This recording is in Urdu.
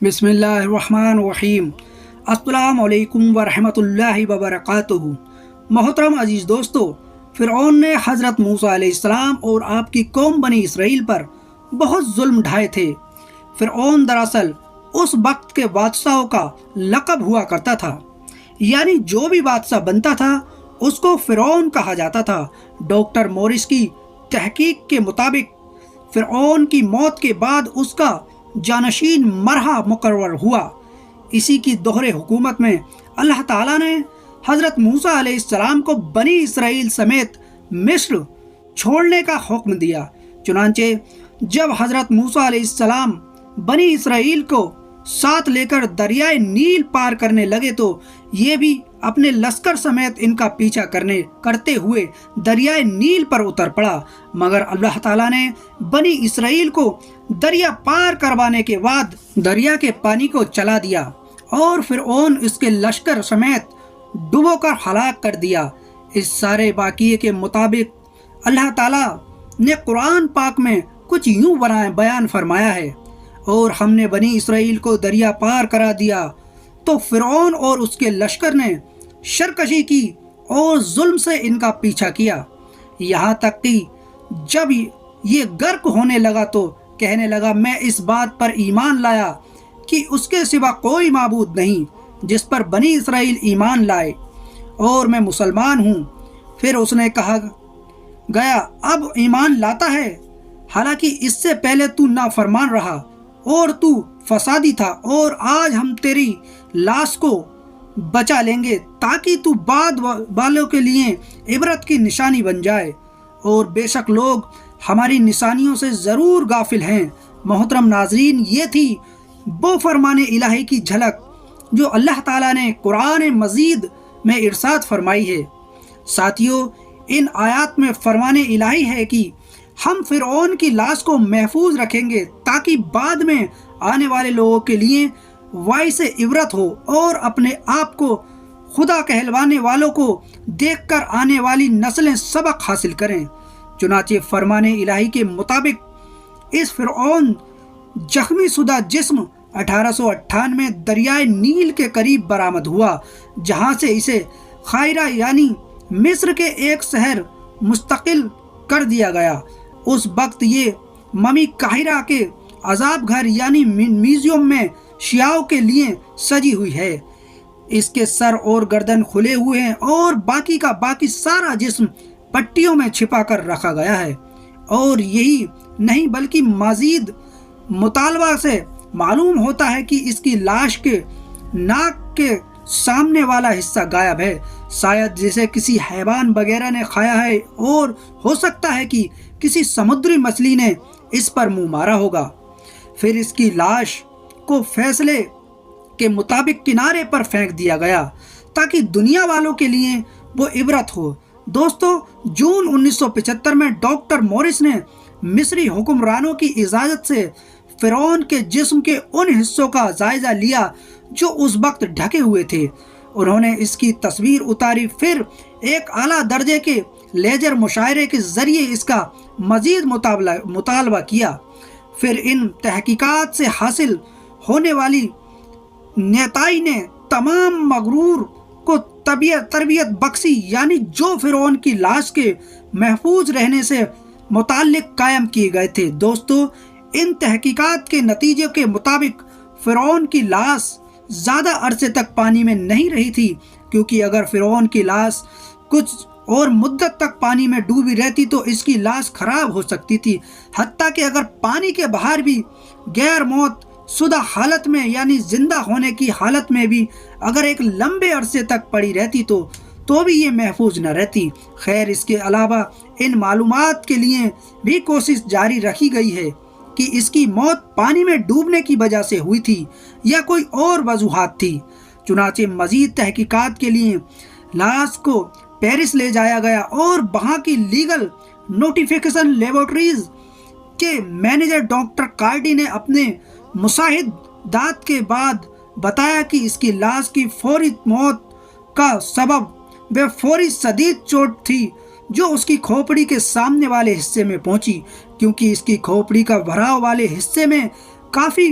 بسم اللہ الرحمن الرحیم۔ السلام علیکم ورحمۃ اللہ وبرکاتہ۔ محترم عزیز دوستو، فرعون نے حضرت موسیٰ علیہ السلام اور آپ کی قوم بنی اسرائیل پر بہت ظلم ڈھائے تھے۔ فرعون دراصل اس وقت کے بادشاہوں کا لقب ہوا کرتا تھا، یعنی جو بھی بادشاہ بنتا تھا اس کو فرعون کہا جاتا تھا۔ ڈاکٹر مورس کی تحقیق کے مطابق فرعون کی موت کے بعد اس کا جانشین مرحا مقرر ہوا۔ اسی کی دور حکومت میں اللہ تعالیٰ نے حضرت موسیٰ علیہ السلام کو بنی اسرائیل سمیت مصر چھوڑنے کا حکم دیا۔ چنانچہ جب حضرت موسیٰ علیہ السلام بنی اسرائیل کو ساتھ لے کر دریائے نیل پار کرنے لگے تو یہ بھی اپنے لشکر سمیت ان کا پیچھا کرتے ہوئے دریائے نیل پر اتر پڑا، مگر اللہ تعالیٰ نے بنی اسرائیل کو دریا پار کروانے کے بعد دریا کے پانی کو چلا دیا اور فرعون اس کے لشکر سمیت ڈبو کر ہلاک کر دیا۔ اس سارے واقعے کے مطابق اللہ تعالیٰ نے قرآن پاک میں کچھ یوں بیان فرمایا ہے: اور ہم نے بنی اسرائیل کو دریا پار کرا دیا تو فرعون اور اس کے لشکر نے سرکشی کی اور ظلم سے ان کا پیچھا کیا، یہاں تک کہ جب یہ غرق ہونے لگا تو کہنے لگا میں اس بات پر ایمان لایا کہ اس کے سوا کوئی معبود نہیں جس پر بنی اسرائیل ایمان لائے، اور میں مسلمان ہوں۔ پھر اس نے کہا گیا اب ایمان لاتا ہے، حالانکہ اس سے پہلے تو نافرمان رہا اور تو فسادی تھا، اور آج ہم تیری لاش کو بچا لیں گے تاکہ تو بعد والوں کے لیے عبرت کی نشانی بن جائے، اور بے شک لوگ ہماری نشانیوں سے ضرور غافل ہیں۔ محترم ناظرین، یہ تھی وہ فرمان الہی کی جھلک جو اللہ تعالیٰ نے قرآن مجید میں ارشاد فرمائی ہے۔ ساتھیو، ان آیات میں فرمان الہی ہے کہ ہم فرعون کی لاش کو محفوظ رکھیں گے تاکہ بعد میں آنے والے لوگوں کے لیے باعث عبرت ہو اور اپنے آپ کو خدا کہلوانے والوں کو دیکھ کر آنے والی نسلیں سبق حاصل کریں۔ چنانچہ فرمان الہی کے مطابق اس فرعون زخمی شدہ جسم 1898 دریائے نیل کے قریب برآمد ہوا، جہاں سے اسے قاہرہ یعنی مصر کے ایک شہر مستقل کر دیا گیا۔ اس وقت یہ ممی قاہرہ کے عذاب گھر یعنی میوزیم میں سیاحوں کے لیے سجی ہوئی ہے۔ اس کے سر اور گردن کھلے ہوئے ہیں اور باقی کا باقی سارا جسم پٹیوں میں چھپا کر رکھا گیا ہے، اور یہی نہیں بلکہ مزید مطالعہ سے معلوم ہوتا ہے کہ اس کی لاش کے ناک کے سامنے والا حصہ غائب ہے، شاید جسے کسی حیوان وغیرہ نے کھایا ہے، اور ہو سکتا ہے کہ کسی سمندری مچھلی نے اس پر منہ مارا ہوگا۔ پھر اس کی لاش کو فیصلے کے مطابق کنارے پر پھینک دیا گیا تاکہ دنیا والوں کے لیے وہ عبرت ہو۔ دوستو، جون 1975 میں ڈاکٹر مورس نے مصری حکمرانوں کی اجازت سے فرعون کے جسم کے ان حصوں کا جائزہ لیا جو اس وقت ڈھکے ہوئے تھے۔ انہوں نے اس کی تصویر اتاری، پھر ایک اعلیٰ درجے کے لیزر مشاہدے کے ذریعے اس کا مزید مطالعہ کیا۔ پھر ان تحقیقات سے حاصل ہونے والی نتائج نے تمام مغرور کو تربیت بخشی، یعنی جو فرعون کی لاش کے محفوظ رہنے سے متعلق قائم کیے گئے تھے۔ دوستو، ان تحقیقات کے نتیجے کے مطابق فرعون کی لاش زیادہ عرصے تک پانی میں نہیں رہی تھی، کیونکہ اگر فرعون کی لاش کچھ اور مدت تک پانی میں ڈوبی رہتی تو اس کی لاش خراب ہو سکتی تھی، حتیٰ کہ اگر پانی کے باہر بھی غیر موت شدہ حالت میں یعنی زندہ ہونے کی حالت میں بھی اگر ایک لمبے عرصے تک پڑی رہتی تو بھی یہ محفوظ نہ رہتی۔ خیر، اس کے علاوہ ان معلومات کے لیے بھی کوشش جاری رکھی گئی ہے کہ اس کی موت پانی میں ڈوبنے کی وجہ سے ہوئی تھی یا کوئی اور وجوہات تھی۔ چنانچہ مزید تحقیقات کے لیے لاش کو پیرس لے جایا گیا اور وہاں کی لیگل نوٹیفیکیشن لیبارٹریز کے مینیجر ڈاکٹر کارڈی نے اپنے مشاہدات کے بعد بتایا کہ اس کی لاش کی فوری موت کا سبب وہ فوری شدید چوٹ تھی جو اس کی کھوپڑی کے سامنے والے حصے میں پہنچی، کیونکہ اس کی کھوپڑی کا بھراؤ والے حصے میں کافی